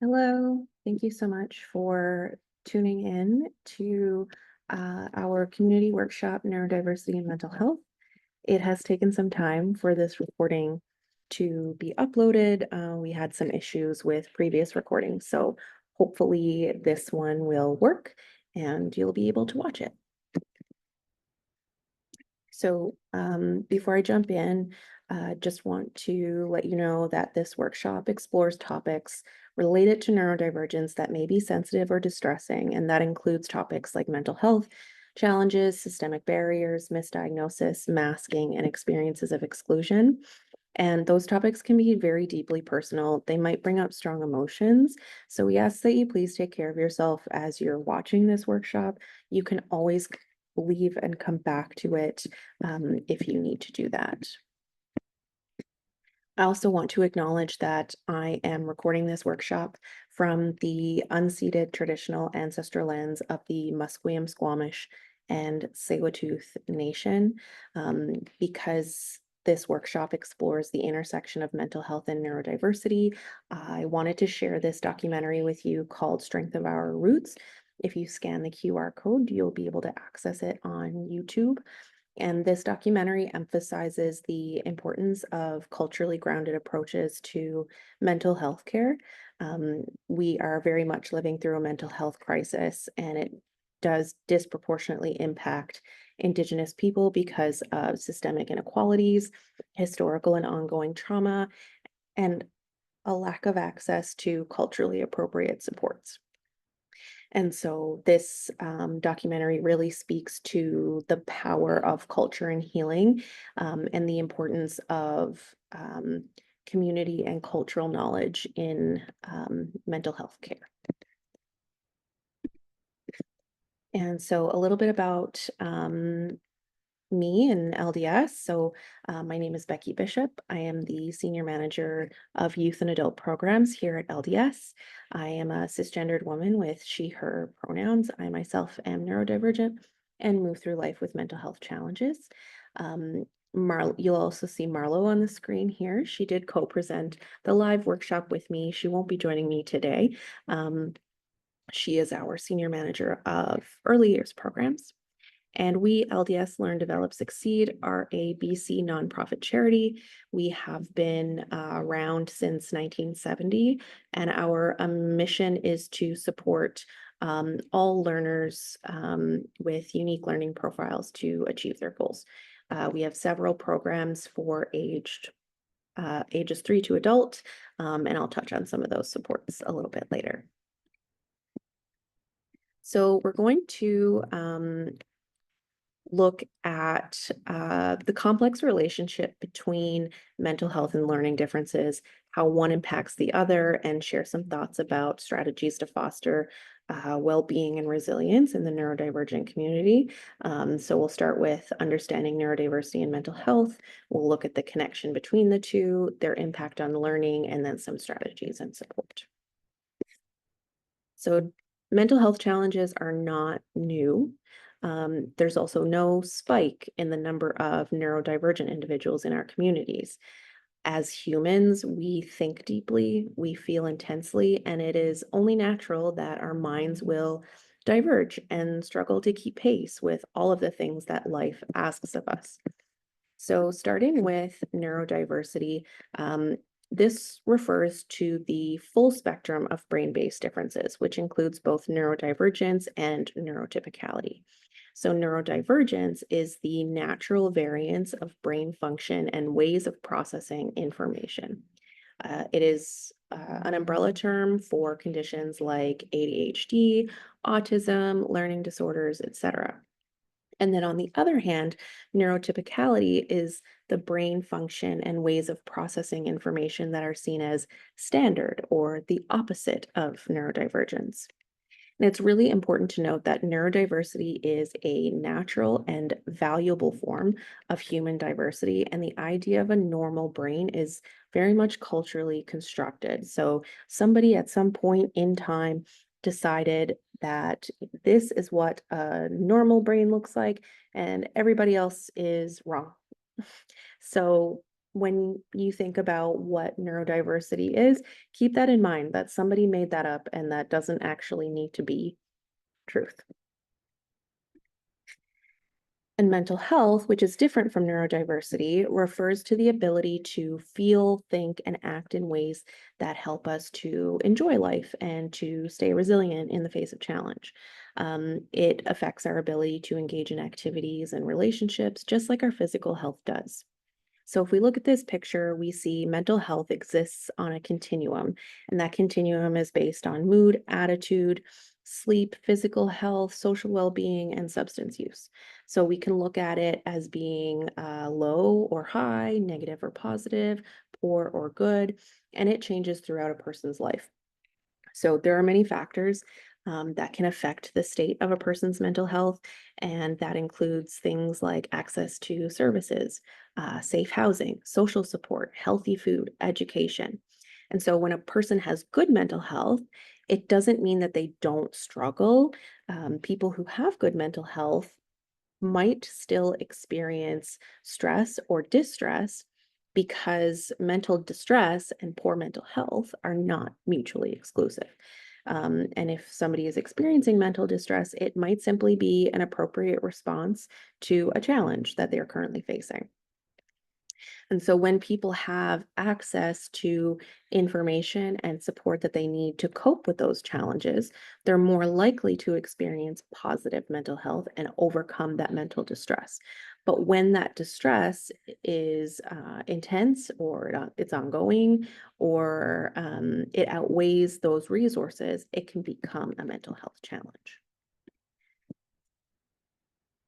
Hello, thank you so much for tuning in to our community workshop, Neurodiversity and Mental Health. It has taken some time for this recording to be uploaded. We had some issues with previous recordings, so hopefully this one will work and you'll be able to watch it. So before I jump in, just want to let you know that this workshop explores topics related to neurodivergence that may be sensitive or distressing, and that includes topics like mental health challenges, systemic barriers, misdiagnosis, masking, and experiences of exclusion. And those topics can be very deeply personal. They might bring up strong emotions. So we ask that you please take care of yourself as you're watching this workshop. You can always leave and come back to it if you need to do that. I also want to acknowledge that I am recording this workshop from the unceded traditional ancestral lands of the Musqueam, Squamish, and Tsleil-Waututh Nation because this workshop explores the intersection of mental health and neurodiversity. I wanted to share this documentary with you called Strength of Our Roots. If you scan the QR code, you'll be able to access it on YouTube. And this documentary emphasizes the importance of culturally grounded approaches to mental health care. We are very much living through a mental health crisis, and it does disproportionately impact Indigenous people because of systemic inequalities, historical and ongoing trauma, and a lack of access to culturally appropriate supports. And so this documentary really speaks to the power of culture and healing and the importance of community and cultural knowledge in mental health care. And so a little bit about me and LDS. So my name is Becky Bishop. I am the Senior Manager of Youth and Adult Programs here at LDS. I am a cisgendered woman with she, her pronouns. I myself am neurodivergent and move through life with mental health challenges. You'll also see Marlo on the screen here. She did co-present the live workshop with me. She won't be joining me today. She is our Senior Manager of Early Years Programs. And we, LDS Learn, Develop, Succeed, are a BC nonprofit charity. We have been around since 1970, and our mission is to support all learners with unique learning profiles to achieve their goals. We have several programs for ages 3 to adult, and I'll touch on some of those supports a little bit later. So we're going to look at the complex relationship between mental health and learning differences, how one impacts the other, and share some thoughts about strategies to foster well-being and resilience in the neurodivergent community. So we'll start with understanding neurodiversity and mental health. We'll look at the connection between the two, their impact on learning, and then some strategies and support. So mental health challenges are not new. There's also no spike in the number of neurodivergent individuals in our communities. As humans, we think deeply, we feel intensely, and it is only natural that our minds will diverge and struggle to keep pace with all of the things that life asks of us. So starting with neurodiversity, this refers to the full spectrum of brain-based differences, which includes both neurodivergence and neurotypicality. So neurodivergence is the natural variance of brain function and ways of processing information. It is an umbrella term for conditions like ADHD, autism, learning disorders, etc. And then on the other hand, neurotypicality is the brain function and ways of processing information that are seen as standard or the opposite of neurodivergence. And it's really important to note that neurodiversity is a natural and valuable form of human diversity, and the idea of a normal brain is very much culturally constructed. So somebody at some point in time decided that this is what a normal brain looks like, and everybody else is wrong. So when you think about what neurodiversity is, keep that in mind that somebody made that up and that doesn't actually need to be truth. And mental health, which is different from neurodiversity, refers to the ability to feel, think, and act in ways that help us to enjoy life and to stay resilient in the face of challenge. It affects our ability to engage in activities and relationships, just like our physical health does. So if we look at this picture, we see mental health exists on a continuum, and that continuum is based on mood, attitude, sleep, physical health, social well-being, and substance use. So we can look at it as being low or high, negative or positive, poor or good, and it changes throughout a person's life. So there are many factors that can affect the state of a person's mental health, and that includes things like access to services, safe housing, social support, healthy food, education. And so when a person has good mental health, it doesn't mean that they don't struggle. People who have good mental health might still experience stress or distress because mental distress and poor mental health are not mutually exclusive. And if somebody is experiencing mental distress, it might simply be an appropriate response to a challenge that they are currently facing. And so when people have access to information and support that they need to cope with those challenges, they're more likely to experience positive mental health and overcome that mental distress. But when that distress is intense or it's ongoing or it outweighs those resources, it can become a mental health challenge.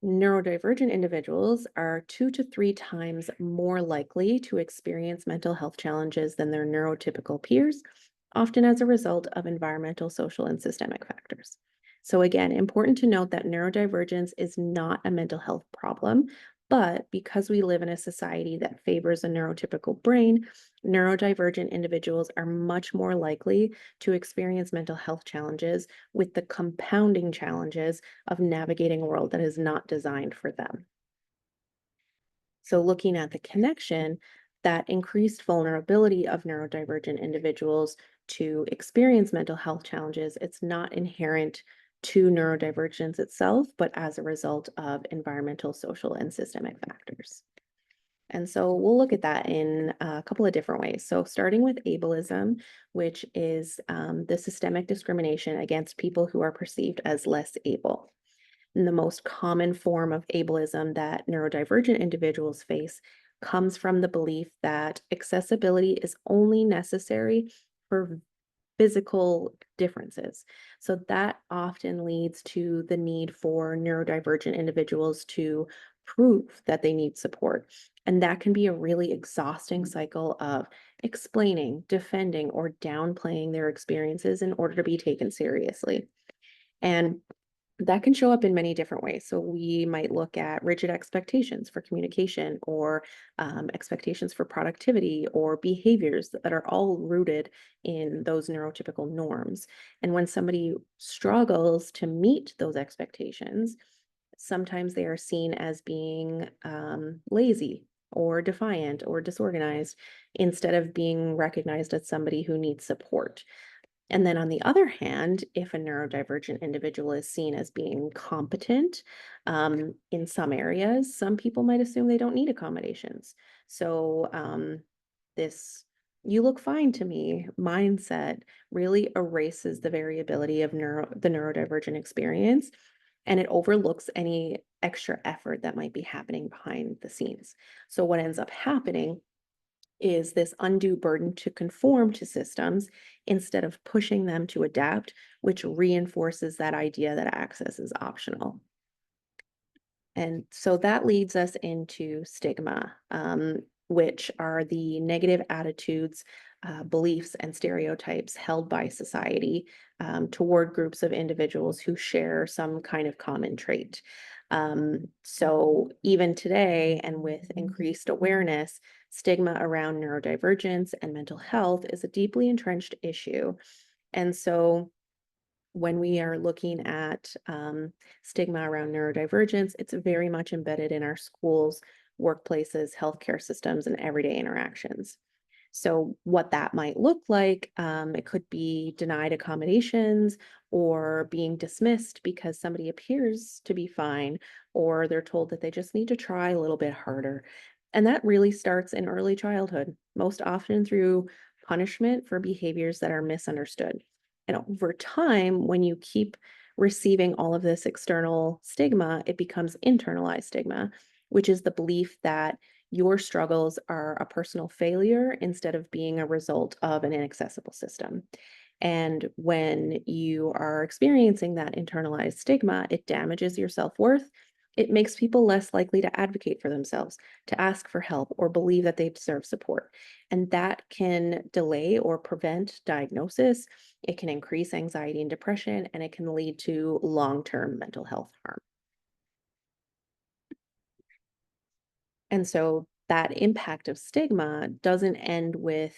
Neurodivergent individuals are 2 to 3 times more likely to experience mental health challenges than their neurotypical peers, often as a result of environmental, social, and systemic factors. So, again, important to note that neurodivergence is not a mental health problem, but because we live in a society that favors a neurotypical brain, neurodivergent individuals are much more likely to experience mental health challenges with the compounding challenges of navigating a world that is not designed for them. So, looking at the connection, that increased vulnerability of neurodivergent individuals to experience mental health challenges, it's not inherent to neurodivergence itself, but as a result of environmental, social, and systemic factors. And so we'll look at that in a couple of different ways. So, starting with ableism, which is the systemic discrimination against people who are perceived as less able. And the most common form of ableism that neurodivergent individuals face comes from the belief that accessibility is only necessary for physical differences. So that often leads to the need for neurodivergent individuals to prove that they need support. And that can be a really exhausting cycle of explaining, defending, or downplaying their experiences in order to be taken seriously. And that can show up in many different ways. So we might look at rigid expectations for communication or expectations for productivity or behaviors that are all rooted in those neurotypical norms. And when somebody struggles to meet those expectations, sometimes they are seen as being lazy or defiant or disorganized instead of being recognized as somebody who needs support. And then on the other hand, if a neurodivergent individual is seen as being competent in some areas, some people might assume they don't need accommodations. So this "you look fine to me" mindset really erases the variability of the neurodivergent experience, and it overlooks any extra effort that might be happening behind the scenes. So what ends up happening is this undue burden to conform to systems instead of pushing them to adapt, which reinforces that idea that access is optional. And so that leads us into stigma, which are the negative attitudes, beliefs, and stereotypes held by society toward groups of individuals who share some kind of common trait. So even today, and with increased awareness, stigma around neurodivergence and mental health is a deeply entrenched issue. And so when we are looking at stigma around neurodivergence, it's very much embedded in our schools workplaces, healthcare systems, and everyday interactions. So, what that might look like, it could be denied accommodations or being dismissed because somebody appears to be fine, or they're told that they just need to try a little bit harder. And that really starts in early childhood, most often through punishment for behaviors that are misunderstood. And over time, when you keep receiving all of this external stigma, it becomes internalized stigma, which is the belief that your struggles are a personal failure instead of being a result of an inaccessible system. And when you are experiencing that internalized stigma, it damages your self worth. It makes people less likely to advocate for themselves, to ask for help, or believe that they deserve support. And that can delay or prevent diagnosis. It can increase anxiety and depression, and it can lead to long term mental health harm. And so that impact of stigma doesn't end with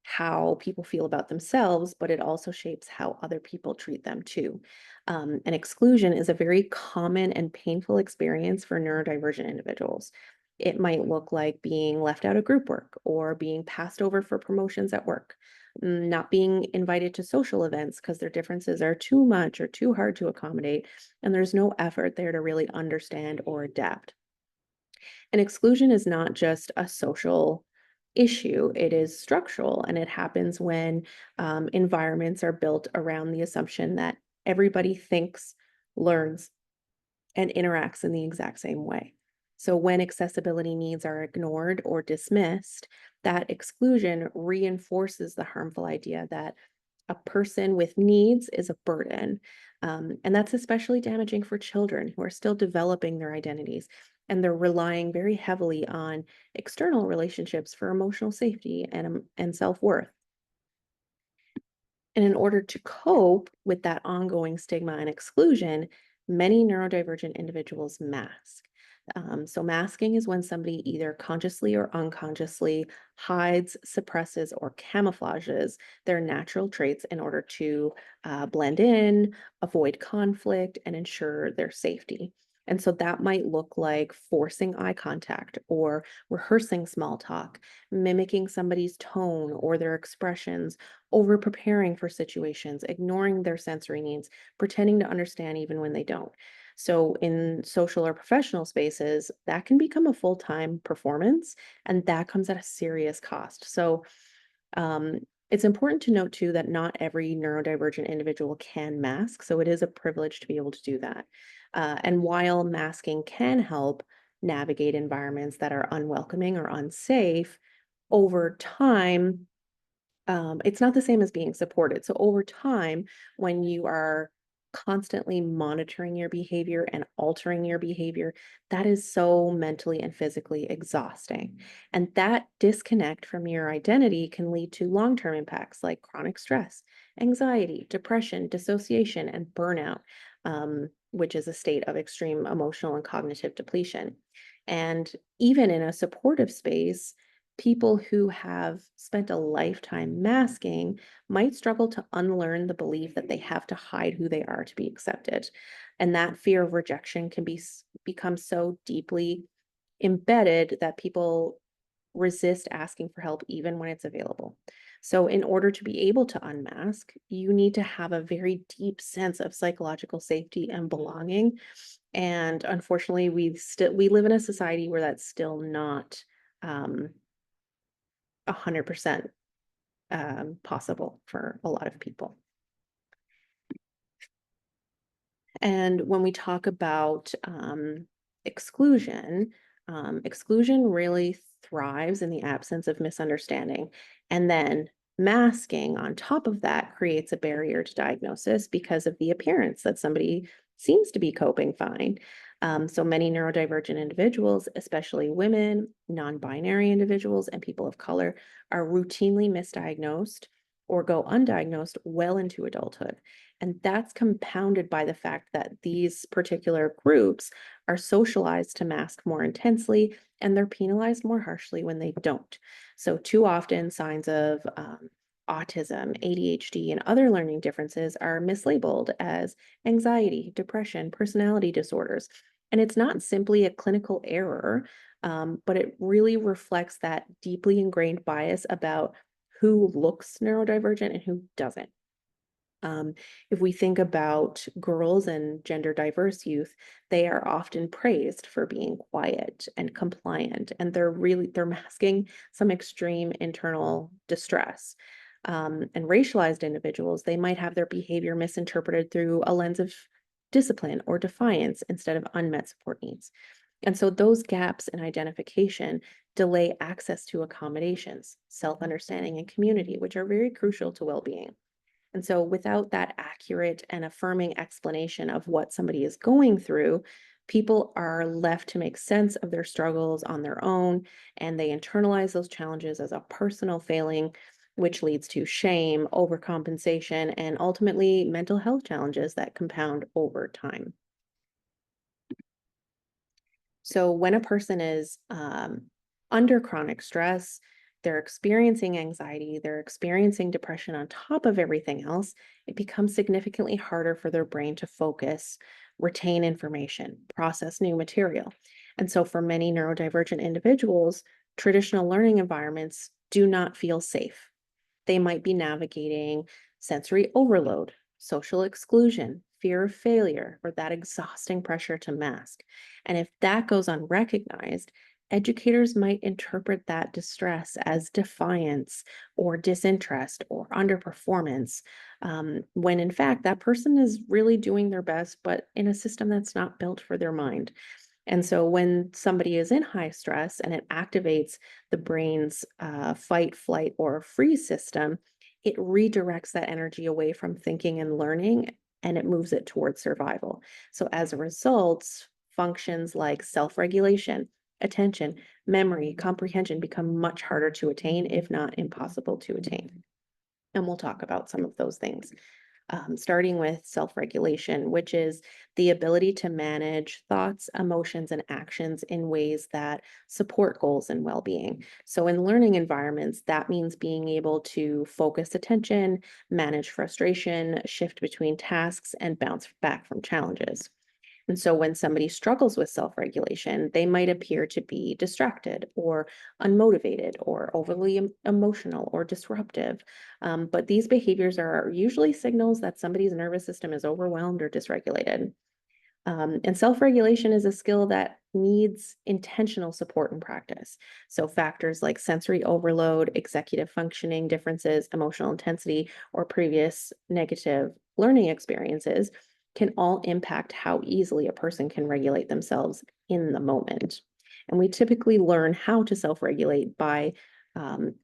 how people feel about themselves, but it also shapes how other people treat them too. And exclusion is a very common and painful experience for neurodivergent individuals. It might look like being left out of group work or being passed over for promotions at work, not being invited to social events because their differences are too much or too hard to accommodate, and there's no effort there to really understand or adapt. And exclusion is not just a social issue, it is structural, and it happens when environments are built around the assumption that everybody thinks, learns, and interacts in the exact same way. So when accessibility needs are ignored or dismissed, that exclusion reinforces the harmful idea that a person with needs is a burden. And that's especially damaging for children who are still developing their identities. And they're relying very heavily on external relationships for emotional safety and self worth. And in order to cope with that ongoing stigma and exclusion, many neurodivergent individuals mask. So, masking is when somebody either consciously or unconsciously hides, suppresses, or camouflages their natural traits in order to blend in, avoid conflict, and ensure their safety. And so that might look like forcing eye contact or rehearsing small talk, mimicking somebody's tone or their expressions, over preparing for situations, ignoring their sensory needs, pretending to understand even when they don't. So, in social or professional spaces, that can become a full time performance, and that comes at a serious cost. So, um, it's important to note too that not every neurodivergent individual can mask. So, it is a privilege to be able to do that. And while masking can help navigate environments that are unwelcoming or unsafe, over time, it's not the same as being supported. So over time, when you are constantly monitoring your behavior and altering your behavior, that is so mentally and physically exhausting. And that disconnect from your identity can lead to long-term impacts like chronic stress, anxiety, depression, dissociation, and burnout, which is a state of extreme emotional and cognitive depletion. And even in a supportive space, people who have spent a lifetime masking might struggle to unlearn the belief that they have to hide who they are to be accepted. And that fear of rejection can become so deeply embedded that people resist asking for help even when it's available. So, in order to be able to unmask, you need to have a very deep sense of psychological safety and belonging. And unfortunately, we live in a society where that's still not um, 100% possible for a lot of people. And when we talk about exclusion, exclusion really thrives in the absence of misunderstanding. And then masking on top of that creates a barrier to diagnosis because of the appearance that somebody seems to be coping fine. So many neurodivergent individuals, especially women, non binary individuals, and people of color, are routinely misdiagnosed or go undiagnosed well into adulthood. And that's compounded by the fact that these particular groups are socialized to mask more intensely and they're penalized more harshly when they don't. So, too often, signs of autism, ADHD, and other learning differences are mislabeled as anxiety, depression, personality disorders. And it's not simply a clinical error, but it really reflects that deeply ingrained bias about who looks neurodivergent and who doesn't. Um, if we think about girls and gender diverse youth, they are often praised for being quiet and compliant, and they're masking some extreme internal distress. And racialized individuals, they might have their behavior misinterpreted through a lens of discipline or defiance instead of unmet support needs. And so those gaps in identification delay access to accommodations, self-understanding, and community, which are very crucial to well-being. And so, without that accurate and affirming explanation of what somebody is going through, people are left to make sense of their struggles on their own, and they internalize those challenges as a personal failing, which leads to shame, overcompensation, and ultimately mental health challenges that compound over time. So when a person is under chronic stress, they're experiencing anxiety, they're experiencing depression on top of everything else, it becomes significantly harder for their brain to focus, retain information, process new material. And so for many neurodivergent individuals, traditional learning environments do not feel safe. They might be navigating sensory overload, social exclusion, fear of failure, or that exhausting pressure to mask. And if that goes unrecognized, educators might interpret that distress as defiance or disinterest or underperformance, when in fact that person is really doing their best, but in a system that's not built for their mind. And so when somebody is in high stress and it activates the brain's fight, flight, or freeze system, it redirects that energy away from thinking and learning and it moves it towards survival. So as a result, functions like self-regulation, attention, memory, comprehension become much harder to attain, if not impossible to attain. And we'll talk about some of those things, starting with self-regulation, which is the ability to manage thoughts, emotions, and actions in ways that support goals and well-being. So in learning environments, that means being able to focus attention, manage frustration, shift between tasks, and bounce back from challenges. And so when somebody struggles with self-regulation, they might appear to be distracted or unmotivated or overly emotional or disruptive. But these behaviors are usually signals that somebody's nervous system is overwhelmed or dysregulated. And self-regulation is a skill that needs intentional support and practice. So factors like sensory overload, executive functioning differences, emotional intensity, or previous negative learning experiences can all impact how easily a person can regulate themselves in the moment. And we typically learn how to self-regulate by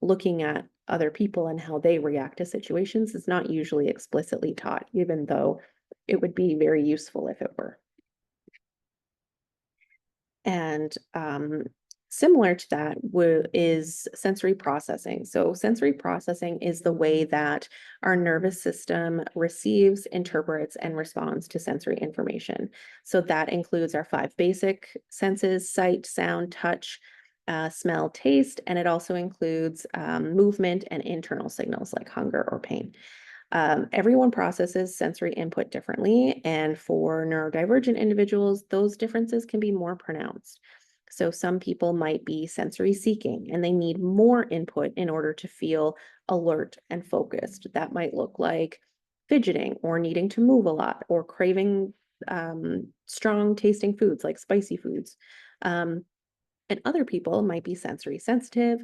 looking at other people and how they react to situations. It's not usually explicitly taught, even though it would be very useful if it were. And similar to that is sensory processing. So sensory processing is the way that our nervous system receives, interprets, and responds to sensory information. So that includes our five basic senses: sight, sound, touch, smell, taste, and it also includes movement and internal signals like hunger or pain. Everyone processes sensory input differently, and for neurodivergent individuals, those differences can be more pronounced. So some people might be sensory seeking and they need more input in order to feel alert and focused. That might look like fidgeting or needing to move a lot or craving strong tasting foods like spicy foods. Um, and other people might be sensory sensitive,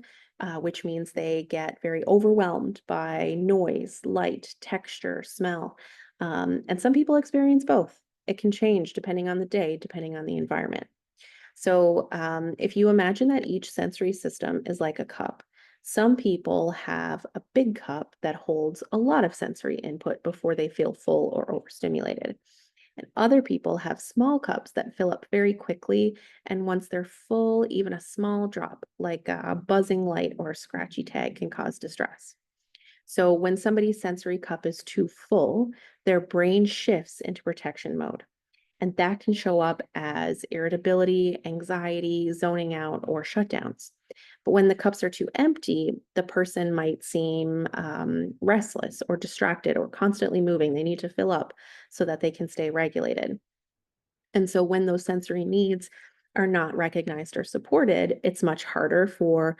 which means they get very overwhelmed by noise, light, texture, smell. And some people experience both. It can change depending on the day, depending on the environment. So if you imagine that each sensory system is like a cup, some people have a big cup that holds a lot of sensory input before they feel full or overstimulated. And other people have small cups that fill up very quickly. And once they're full, even a small drop, like a buzzing light or a scratchy tag, can cause distress. So when somebody's sensory cup is too full, their brain shifts into protection mode. And that can show up as irritability, anxiety, zoning out, or shutdowns. But when the cups are too empty, the person might seem restless or distracted or constantly moving. They need to fill up so that they can stay regulated. And so when those sensory needs are not recognized or supported, it's much harder for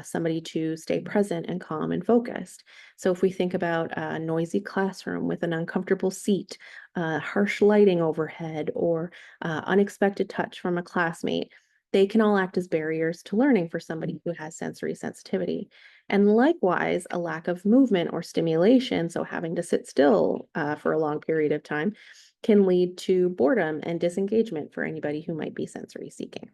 somebody to stay present and calm and focused. So if we think about a noisy classroom with an uncomfortable seat, harsh lighting overhead, or unexpected touch from a classmate, they can all act as barriers to learning for somebody who has sensory sensitivity. And likewise, a lack of movement or stimulation, so having to sit still for a long period of time, can lead to boredom and disengagement for anybody who might be sensory seeking.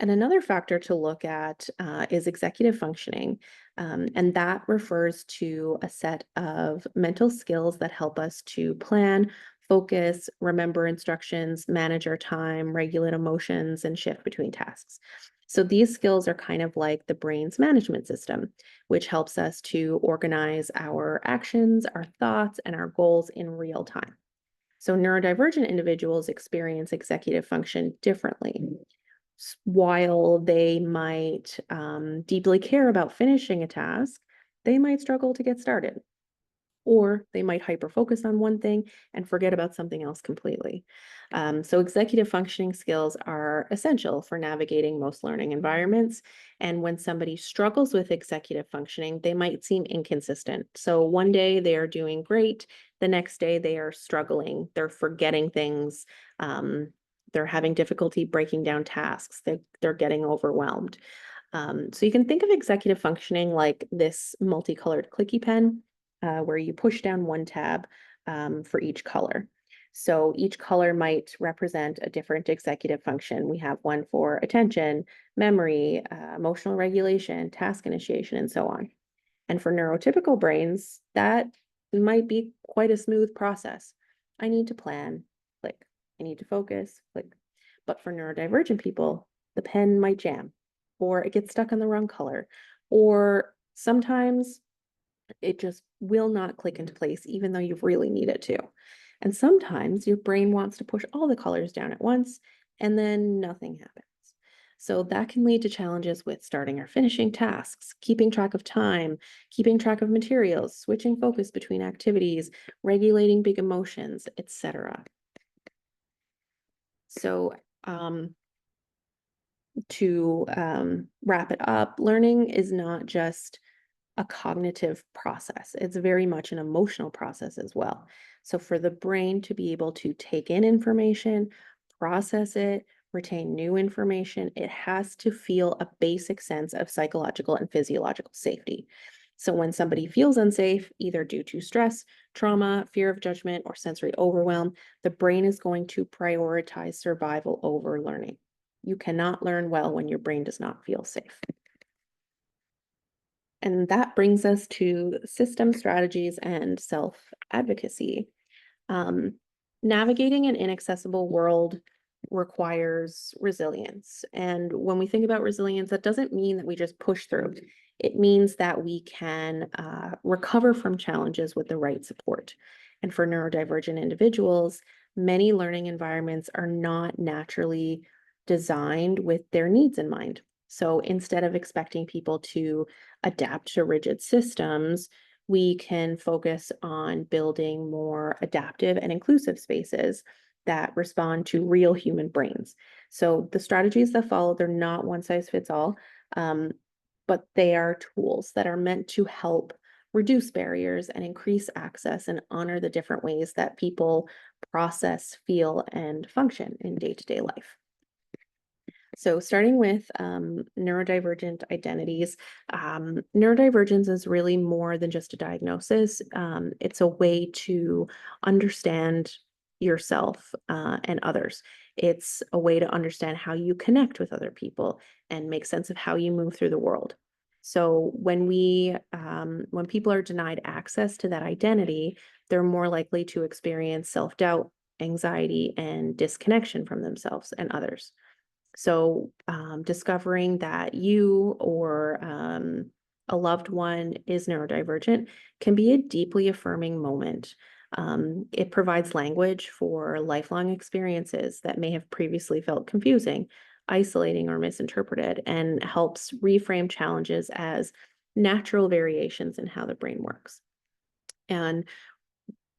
And another factor to look at is executive functioning. And that refers to a set of mental skills that help us to plan, focus, remember instructions, manage our time, regulate emotions, and shift between tasks. So these skills are kind of like the brain's management system, which helps us to organize our actions, our thoughts, and our goals in real time. So neurodivergent individuals experience executive function differently. While they might deeply care about finishing a task, they might struggle to get started, or they might hyper focus on one thing and forget about something else completely. So executive functioning skills are essential for navigating most learning environments. And when somebody struggles with executive functioning, they might seem inconsistent. So one day they are doing great, the next day they are struggling, they're forgetting things, they're having difficulty breaking down tasks, they're getting overwhelmed. So you can think of executive functioning like this multicolored clicky pen where you push down one tab for each color. So each color might represent a different executive function. We have one for attention, memory, emotional regulation, task initiation, and so on. And for neurotypical brains, that might be quite a smooth process. I need to plan, click. I need to focus, click. But for neurodivergent people, the pen might jam, or it gets stuck on the wrong color, or sometimes it just will not click into place, even though you really need it to. And sometimes your brain wants to push all the colors down at once, and then nothing happens. So that can lead to challenges with starting or finishing tasks, keeping track of time, keeping track of materials, switching focus between activities, regulating big emotions, etc. So to wrap it up, learning is not just a cognitive process. It's very much an emotional process as well. So for the brain to be able to take in information, process it, retain new information, it has to feel a basic sense of psychological and physiological safety. So when somebody feels unsafe, either due to stress, trauma, fear of judgment, or sensory overwhelm, the brain is going to prioritize survival over learning. You cannot learn well when your brain does not feel safe. And that brings us to system strategies and self-advocacy. Navigating an inaccessible world requires resilience. And when we think about resilience, that doesn't mean that we just push through. It means that we can recover from challenges with the right support. And for neurodivergent individuals, many learning environments are not naturally designed with their needs in mind. So instead of expecting people to adapt to rigid systems, we can focus on building more adaptive and inclusive spaces that respond to real human brains. So the strategies that follow, they're not one size fits all, but they are tools that are meant to help reduce barriers and increase access and honor the different ways that people process, feel, and function in day-to-day life. So starting with neurodivergent identities, neurodivergence is really more than just a diagnosis. It's a way to understand yourself and others. It's a way to understand how you connect with other people and make sense of how you move through the world. So when people are denied access to that identity, they're more likely to experience self-doubt, anxiety, and disconnection from themselves and others. So discovering that you or a loved one is neurodivergent can be a deeply affirming moment. It provides language for lifelong experiences that may have previously felt confusing, isolating, or misinterpreted, and helps reframe challenges as natural variations in how the brain works. And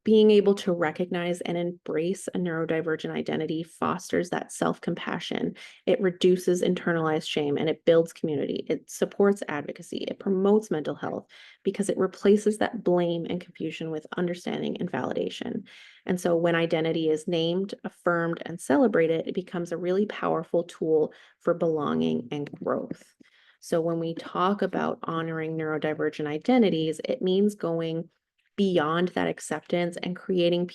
being able to recognize and embrace a neurodivergent identity fosters that self-compassion. It reduces internalized shame and it builds community. It supports advocacy. It promotes mental health because it replaces that blame and confusion with understanding and validation. And so when identity is named, affirmed, and celebrated, it becomes a really powerful tool for belonging and growth. So when we talk about honoring neurodivergent identities, it means going beyond that acceptance and creating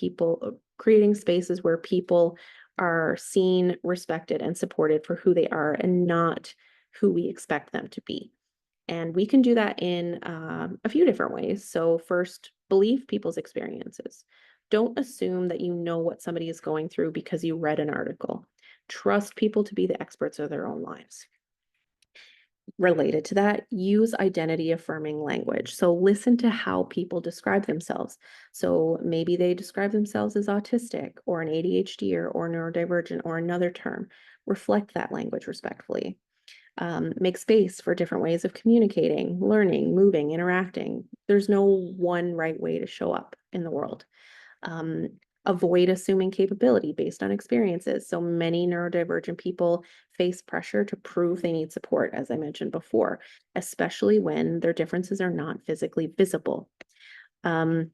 spaces where people are seen, respected, and supported for who they are and not who we expect them to be. And we can do that in a few different ways. So first, believe people's experiences. Don't assume that you know what somebody is going through because you read an article. Trust people to be the experts of their own lives. Related to that, use identity affirming language. So listen to how people describe themselves. So maybe they describe themselves as autistic or an ADHD or neurodivergent or another term. Reflect that language respectfully. Make space for different ways of communicating, learning, moving, interacting. There's no one right way to show up in the world. Um, Avoid assuming capability based on experiences. So many neurodivergent people face pressure to prove they need support, as I mentioned before, especially when their differences are not physically visible. And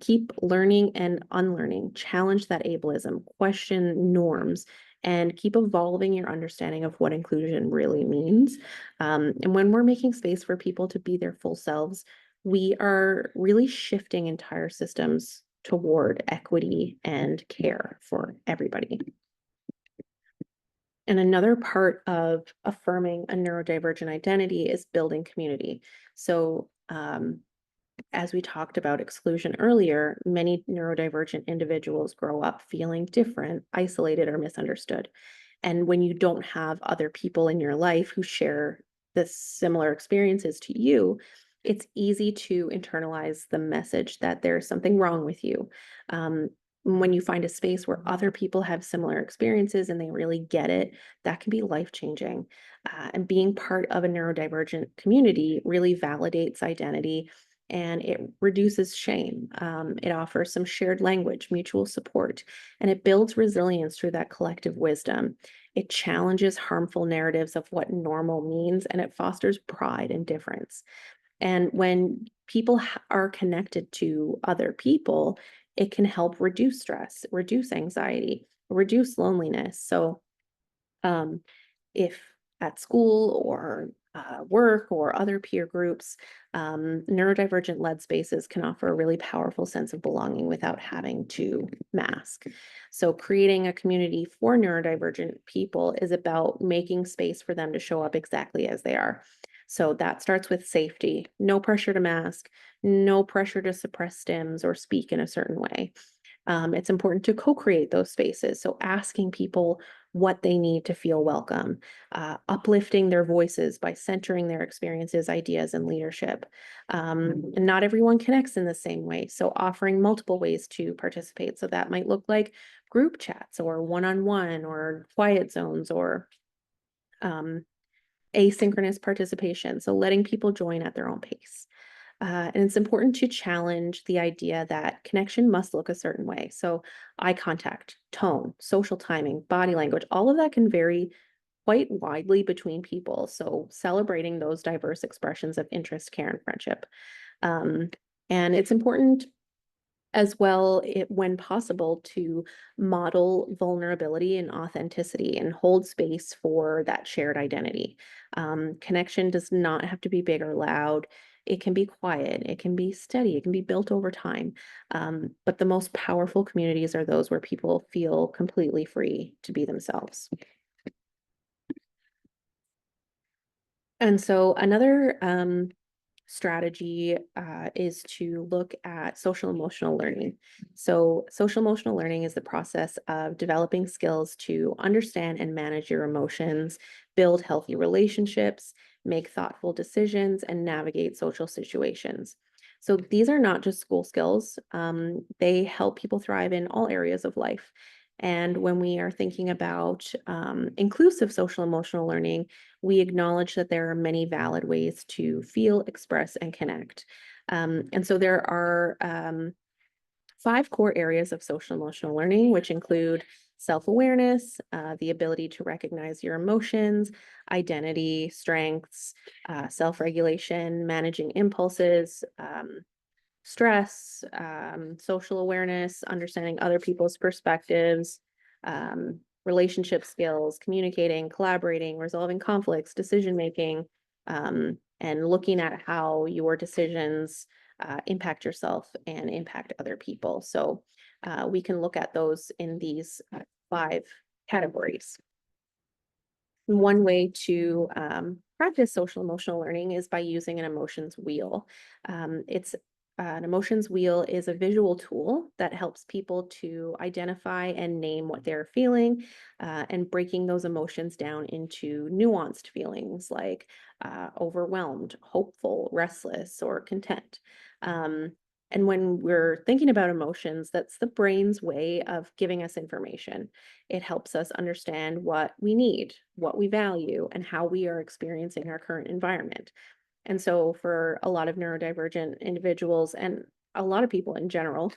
keep learning and unlearning, challenge that ableism, question norms, and keep evolving your understanding of what inclusion really means. And when we're making space for people to be their full selves, we are really shifting entire systems toward equity and care for everybody. And another part of affirming a neurodivergent identity is building community. So, as we talked about exclusion earlier, many neurodivergent individuals grow up feeling different, isolated, or misunderstood. And when you don't have other people in your life who share the similar experiences to you, it's easy to internalize the message that there's something wrong with you. When you find a space where other people have similar experiences and they really get it, that can be life-changing. And being part of a neurodivergent community really validates identity and it reduces shame. It offers some shared language, mutual support, and it builds resilience through that collective wisdom. It challenges harmful narratives of what normal means, and it fosters pride and difference. And when people are connected to other people, it can help reduce stress, reduce anxiety, reduce loneliness. So um, if at school or work or other peer groups, neurodivergent led spaces can offer a really powerful sense of belonging without having to mask. So creating a community for neurodivergent people is about making space for them to show up exactly as they are. So that starts with safety, no pressure to mask, no pressure to suppress stims or speak in a certain way. It's important to co-create those spaces. So asking people what they need to feel welcome, uplifting their voices by centering their experiences, ideas, and leadership. And not everyone connects in the same way. So offering multiple ways to participate. So that might look like group chats or one-on-one or quiet zones or asynchronous participation. So letting people join at their own pace. And it's important to challenge the idea that connection must look a certain way. So eye contact, tone, social timing, body language, all of that can vary quite widely between people. So celebrating those diverse expressions of interest, care, and friendship. And it's important as well, when possible, to model vulnerability and authenticity and hold space for that shared identity. Connection does not have to be big or loud. It can be quiet, it can be steady, it can be built over time. But the most powerful communities are those where people feel completely free to be themselves. And so another strategy is to look at social emotional learning. So social emotional learning is the process of developing skills to understand and manage your emotions, build healthy relationships, make thoughtful decisions, and navigate social situations. So these are not just school skills. They help people thrive in all areas of life. And when we are thinking about inclusive social emotional learning, we acknowledge that there are many valid ways to feel, express, and connect. And so there are 5 core areas of social emotional learning, which include self-awareness, the ability to recognize your emotions, identity, strengths, self-regulation, managing impulses, stress, social awareness, understanding other people's perspectives, relationship skills, communicating, collaborating, resolving conflicts, decision making, and looking at how your decisions impact yourself and impact other people. So we can look at those in these 5 categories. One way to practice social emotional learning is by using an emotions wheel. It's an emotions wheel is a visual tool that helps people to identify and name what they're feeling, and breaking those emotions down into nuanced feelings like overwhelmed, hopeful, restless, or content. Um, and when we're thinking about emotions, that's the brain's way of giving us information. It helps us understand what we need, what we value, and how we are experiencing our current environment. And so, for a lot of neurodivergent individuals and a lot of people in general,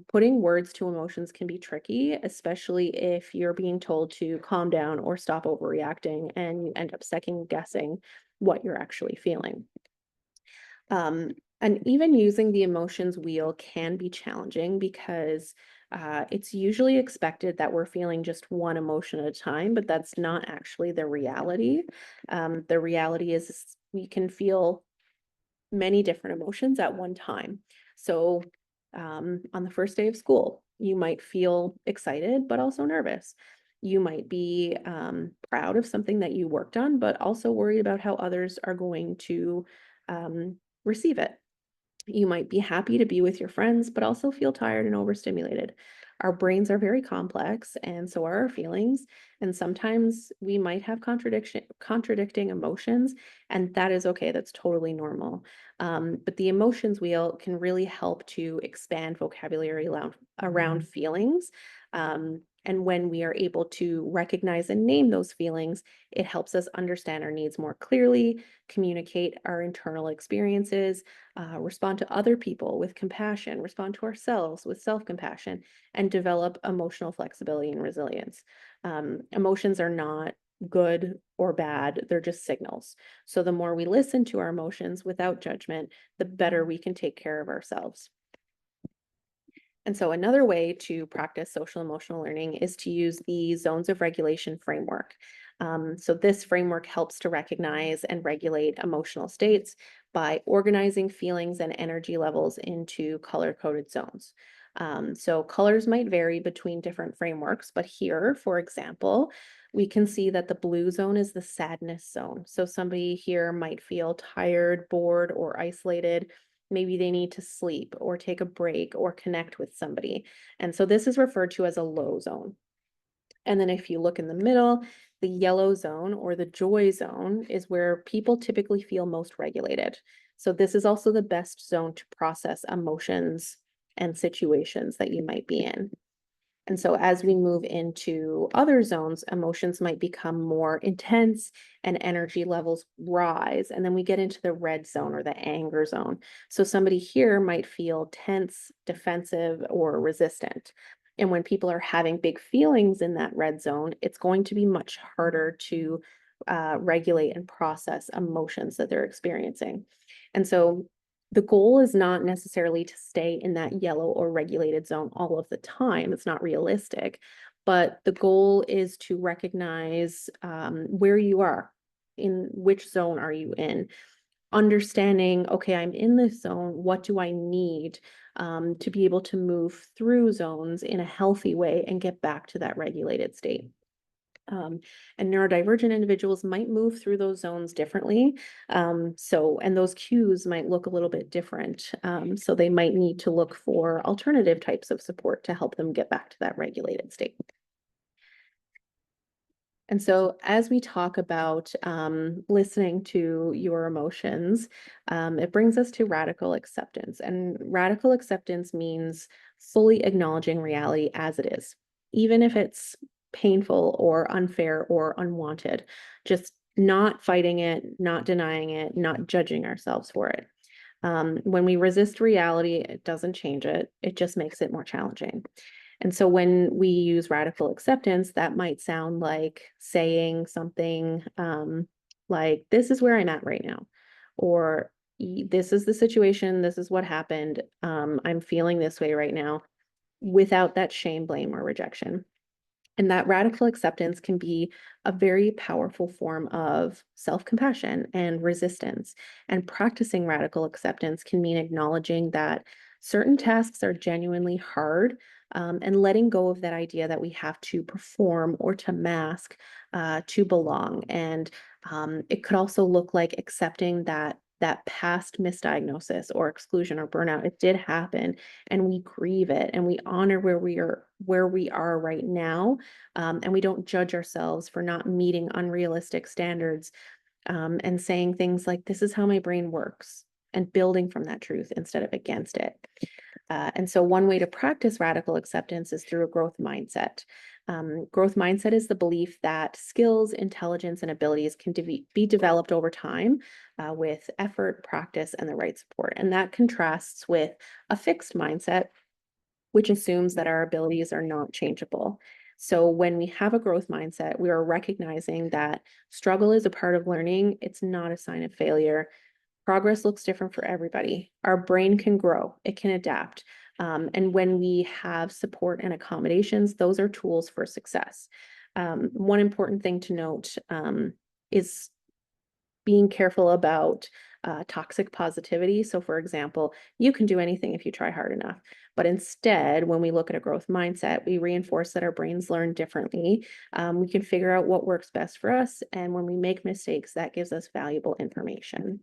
putting words to emotions can be tricky, especially if you're being told to calm down or stop overreacting and you end up second guessing what you're actually feeling. Um, and even using the emotions wheel can be challenging because it's usually expected that we're feeling just one emotion at a time, but that's not actually the reality. The reality is we can feel many different emotions at one time. So, on the first day of school, you might feel excited, but also nervous. You might be proud of something that you worked on, but also worried about how others are going to um, receive it. You might be happy to be with your friends, but also feel tired and overstimulated. Our brains are very complex, and so are our feelings. And sometimes we might have contradicting emotions, and that is okay. That's totally normal. But the emotions wheel can really help to expand vocabulary around feelings. And when we are able to recognize and name those feelings, it helps us understand our needs more clearly, communicate our internal experiences, respond to other people with compassion, respond to ourselves with self-compassion, and develop emotional flexibility and resilience. Emotions are not good or bad, they're just signals. So the more we listen to our emotions without judgment, the better we can take care of ourselves. And so another way to practice social emotional learning is to use the zones of regulation framework. So this framework helps to recognize and regulate emotional states by organizing feelings and energy levels into color-coded zones. So colors might vary between different frameworks, but here, for example, we can see that the blue zone is the sadness zone. So somebody here might feel tired, bored, or isolated. Maybe they need to sleep or take a break or connect with somebody. And so this is referred to as a low zone. And then if you look in the middle, the yellow zone or the joy zone is where people typically feel most regulated. So this is also the best zone to process emotions and situations that you might be in. And so as we move into other zones, emotions might become more intense and energy levels rise. And then we get into the red zone or the anger zone. So somebody here might feel tense, defensive, or resistant. And when people are having big feelings in that red zone, it's going to be much harder to regulate and process emotions that they're experiencing. And so the goal is not necessarily to stay in that yellow or regulated zone all of the time. It's not realistic, but the goal is to recognize where you are, in which zone are you in, understanding, okay, I'm in this zone. What do I need to be able to move through zones in a healthy way and get back to that regulated state? And neurodivergent individuals might move through those zones differently. And those cues might look a little bit different. So they might need to look for alternative types of support to help them get back to that regulated state. And so, as we talk about listening to your emotions, it brings us to radical acceptance. And radical acceptance means fully acknowledging reality as it is, even if it's painful or unfair or unwanted, just not fighting it, not denying it, not judging ourselves for it. When we resist reality, it doesn't change it. It just makes it more challenging. And so when we use radical acceptance, that might sound like saying something like, this is where I'm at right now, or this is the situation, this is what happened. I'm feeling this way right now, without that shame, blame, or rejection. And that radical acceptance can be a very powerful form of self-compassion and resistance. And practicing radical acceptance can mean acknowledging that certain tasks are genuinely hard, and letting go of that idea that we have to perform or to mask to belong. And it could also look like accepting that past misdiagnosis or exclusion or burnout, it did happen, and we grieve it and we honor where we are right now, and we don't judge ourselves for not meeting unrealistic standards, and saying things like, this is how my brain works, and building from that truth instead of against it. And so one way to practice radical acceptance is through a growth mindset. Growth mindset is the belief that skills, intelligence, and abilities can be developed over time, with effort, practice, and the right support. And that contrasts with a fixed mindset, which assumes that our abilities are not changeable. So when we have a growth mindset, we are recognizing that struggle is a part of learning. It's not a sign of failure. Progress looks different for everybody. Our brain can grow, it can adapt. And when we have support and accommodations, those are tools for success. One important thing to note is being careful about toxic positivity. So, for example, you can do anything if you try hard enough. But instead, when we look at a growth mindset, we reinforce that our brains learn differently. We can figure out what works best for us. And when we make mistakes, that gives us valuable information.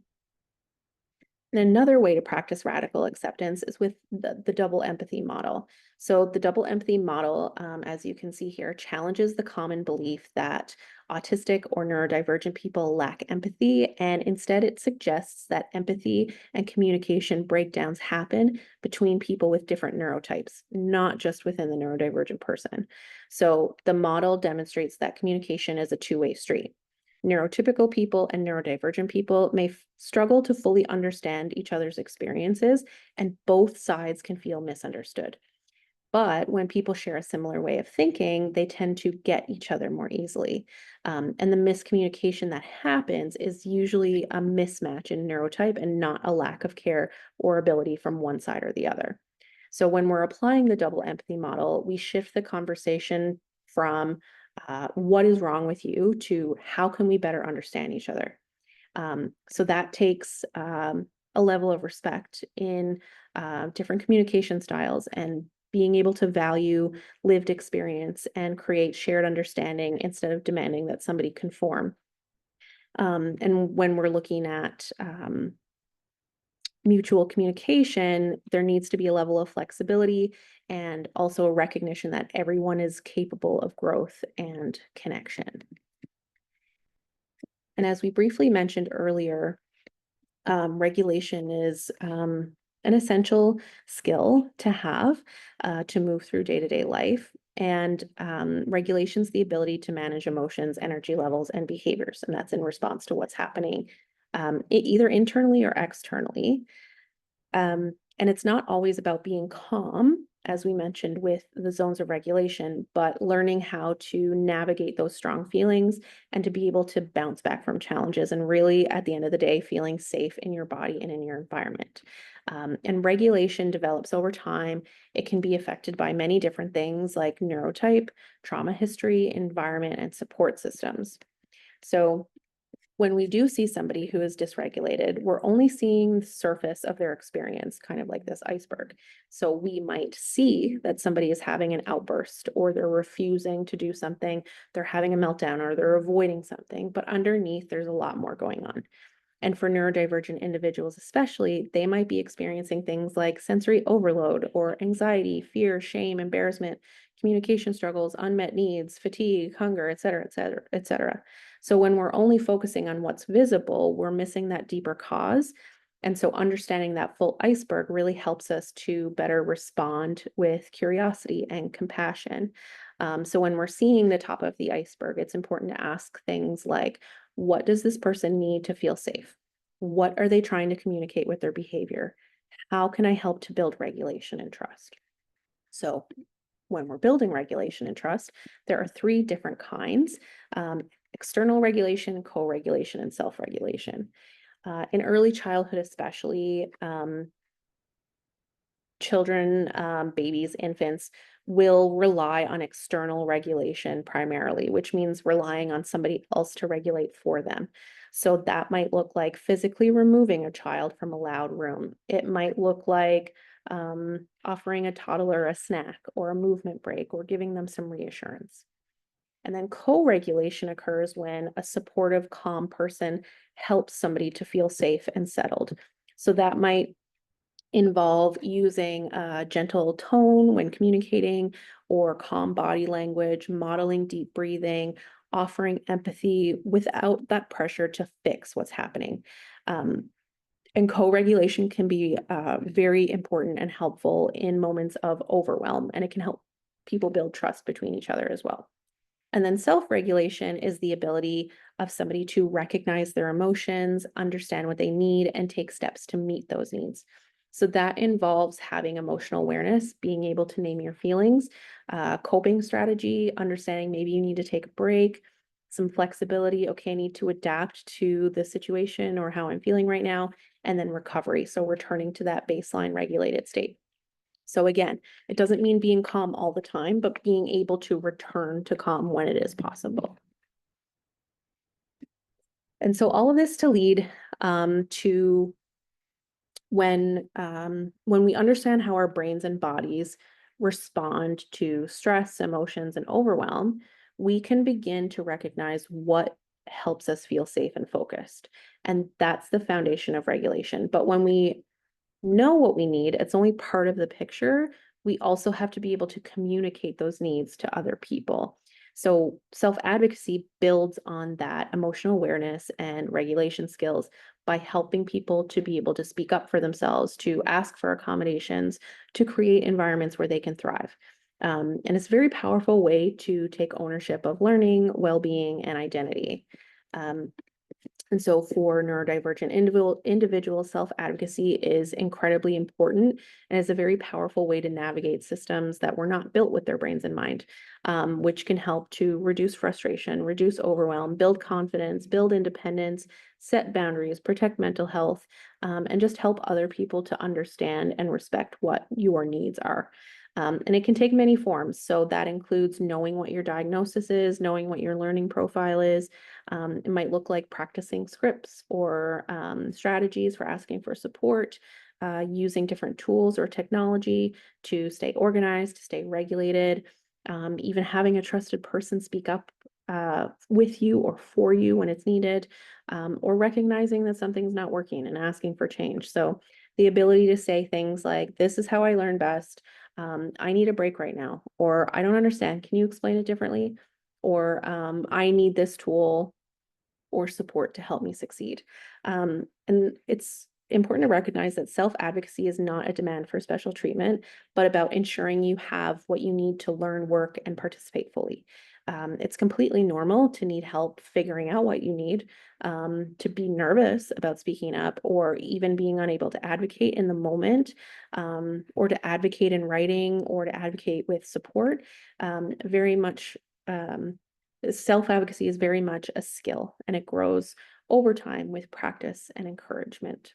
And another way to practice radical acceptance is with the double empathy model. So the double empathy model, as you can see here, challenges the common belief that autistic or neurodivergent people lack empathy, and instead it suggests that empathy and communication breakdowns happen between people with different neurotypes, not just within the neurodivergent person. So the model demonstrates that communication is a two-way street. Neurotypical people and neurodivergent people may struggle to fully understand each other's experiences, and both sides can feel misunderstood. But when people share a similar way of thinking, they tend to get each other more easily. And the miscommunication that happens is usually a mismatch in neurotype and not a lack of care or ability from one side or the other. So when we're applying the double empathy model, we shift the conversation from what is wrong with you to how can we better understand each other. So that takes a level of respect in different communication styles, and being able to value lived experience and create shared understanding instead of demanding that somebody conform. And when we're looking at mutual communication, there needs to be a level of flexibility and also a recognition that everyone is capable of growth and connection. And as we briefly mentioned earlier, regulation is an essential skill to have to move through day-to-day life. And regulation's the ability to manage emotions, energy levels, and behaviors. And that's in response to what's happening either internally or externally. And it's not always about being calm, as we mentioned with the zones of regulation, but learning how to navigate those strong feelings and to be able to bounce back from challenges, and really, at the end of the day, feeling safe in your body and in your environment. And regulation develops over time. It can be affected by many different things like neurotype, trauma history, environment, and support systems. So when we do see somebody who is dysregulated, we're only seeing the surface of their experience, kind of like this iceberg. So we might see that somebody is having an outburst, or they're refusing to do something, they're having a meltdown, or they're avoiding something, but underneath there's a lot more going on. And for neurodivergent individuals especially, they might be experiencing things like sensory overload or anxiety, fear, shame, embarrassment, communication struggles, unmet needs, fatigue, hunger, et cetera, et cetera, et cetera. So when we're only focusing on what's visible, we're missing that deeper cause. And so understanding that full iceberg really helps us to better respond with curiosity and compassion. So when we're seeing the top of the iceberg, it's important to ask things like, what does this person need to feel safe? What are they trying to communicate with their behavior? How can I help to build regulation and trust? So when we're building regulation and trust, there are three different kinds: external regulation, co-regulation, and self-regulation. In early childhood, especially, children, babies, infants will rely on external regulation primarily, which means relying on somebody else to regulate for them. So that might look like physically removing a child from a loud room. It might look like offering a toddler a snack or a movement break or giving them some reassurance. And then co-regulation occurs when a supportive, calm person helps somebody to feel safe and settled. So that might involve using a gentle tone when communicating, or calm body language, modeling deep breathing, offering empathy without that pressure to fix what's happening. And co-regulation can be very important and helpful in moments of overwhelm, and it can help people build trust between each other as well. And then self-regulation is the ability of somebody to recognize their emotions, understand what they need, and take steps to meet those needs. So that involves having emotional awareness, being able to name your feelings, coping strategy, understanding maybe you need to take a break, some flexibility. Okay, I need to adapt to the situation or how I'm feeling right now, and then recovery. So returning to that baseline regulated state. So again, it doesn't mean being calm all the time, but being able to return to calm when it is possible. And so all of this to lead to when we understand how our brains and bodies respond to stress, emotions, and overwhelm, we can begin to recognize what helps us feel safe and focused. And that's the foundation of regulation. But when we know what we need, it's only part of the picture. We also have to be able to communicate those needs to other people. So self-advocacy builds on that emotional awareness and regulation skills by helping people to be able to speak up for themselves, to ask for accommodations, to create environments where they can thrive. And it's a very powerful way to take ownership of learning, well-being, and identity. And so for neurodivergent individual self-advocacy is incredibly important, and is a very powerful way to navigate systems that were not built with their brains in mind, which can help to reduce frustration, reduce overwhelm, build confidence, build independence, set boundaries, protect mental health, and just help other people to understand and respect what your needs are. And it can take many forms. So that includes knowing what your diagnosis is, knowing what your learning profile is. It might look like practicing scripts or strategies for asking for support, using different tools or technology to stay organized, to stay regulated, even having a trusted person speak up with you or for you when it's needed, or recognizing that something's not working and asking for change. So the ability to say things like, this is how I learn best. I need a break right now, or I don't understand. Can you explain it differently? Or I need this tool or support to help me succeed. And it's important to recognize that self-advocacy is not a demand for special treatment, but about ensuring you have what you need to learn, work, and participate fully. It's completely normal to need help figuring out what you need, to be nervous about speaking up, or even being unable to advocate in the moment, or to advocate in writing, or to advocate with support. Very much self-advocacy is very much a skill, and it grows over time with practice and encouragement.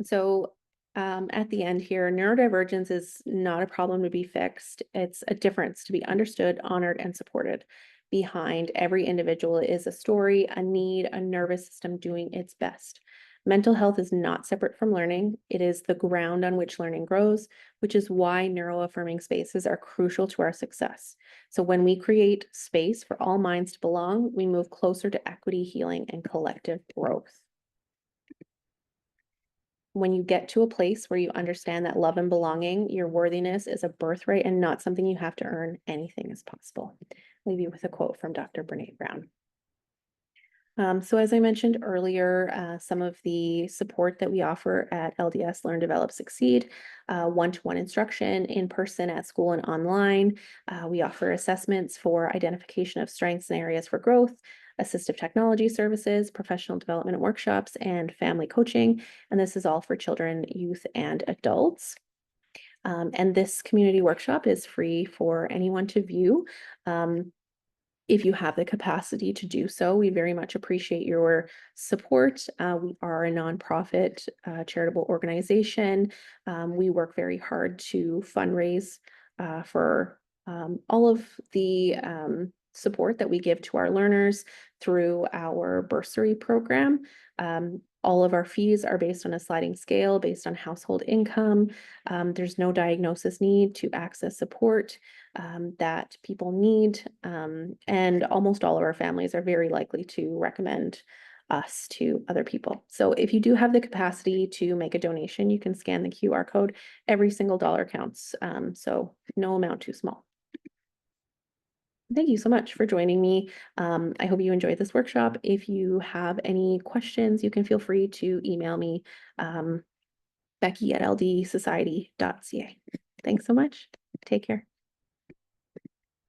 So at the end here, neurodivergence is not a problem to be fixed. It's a difference to be understood, honored, and supported. Behind every individual is a story, a need, a nervous system doing its best. Mental health is not separate from learning. It is the ground on which learning grows, which is why neuroaffirming spaces are crucial to our success. So when we create space for all minds to belong, we move closer to equity, healing, and collective growth. When you get to a place where you understand that love and belonging, your worthiness is a birthright and not something you have to earn, anything is possible. I'll leave you with a quote from Dr. Brene Brown. So as I mentioned earlier, some of the support that we offer at LDS Learn, Develop, Succeed, one-to-one instruction in person, at school, and online. We offer assessments for identification of strengths and areas for growth, assistive technology services, professional development workshops, and family coaching. And this is all for children, youth, and adults. And this community workshop is free for anyone to view. If you have the capacity to do so, we very much appreciate your support. We are a nonprofit charitable organization. We work very hard to fundraise for all of the support that we give to our learners through our bursary program. All of our fees are based on a sliding scale based on household income. There's no diagnosis need to access support that people need. And almost all of our families are very likely to recommend us to other people. So if you do have the capacity to make a donation, you can scan the QR code. Every single dollar counts. So no amount too small. Thank you so much for joining me. I hope you enjoyed this workshop. If you have any questions, you can feel free to email me, Becky at ldsociety.ca. Thanks so much. Take care.